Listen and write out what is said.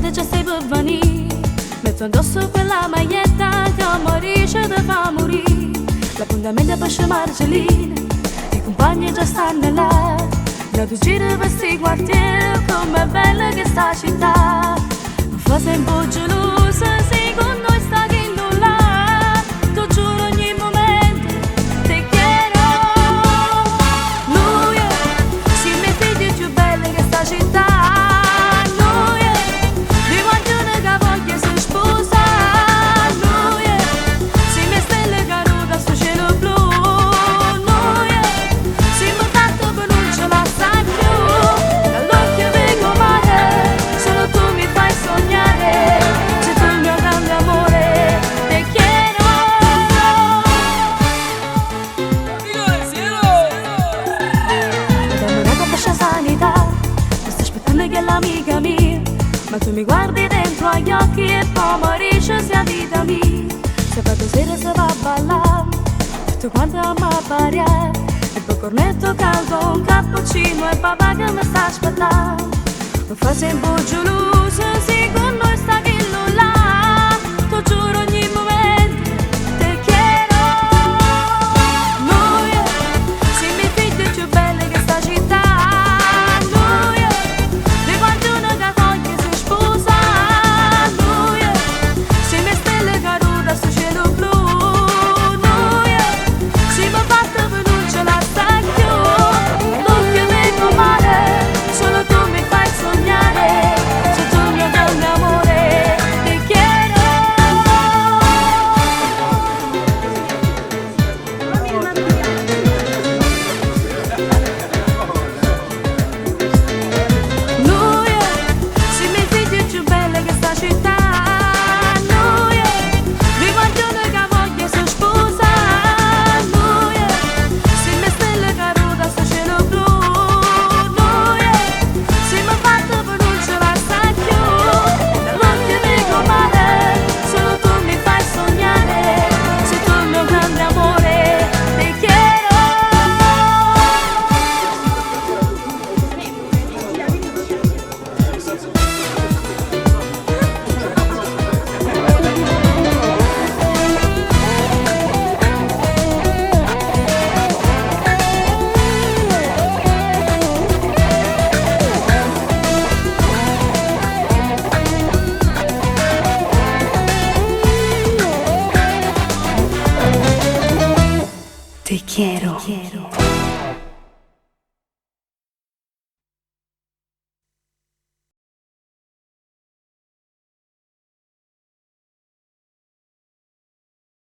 l'estate già stai per venire, metto addosso quella maglietta che ho morisce da fa morire. L'appuntamento per scemargelina, i compagni già stanno là, da tu giri per sti quartieri, com'è bella che sta città. Mi fa sempre un po' gelosa, se con noi sta che nulla, tu giuro ogni momento, te quiero. Lui si mette di più bella che sta città. Che è l'amica mia, ma tu mi guardi dentro agli occhi e poi morisci sia vita mia. Se vado sera se va a ballare, tutto quanto mi appare, il tuo cornetto caldo, un cappuccino e papà che mi sta aspettando. Mi fa sempre gelosa.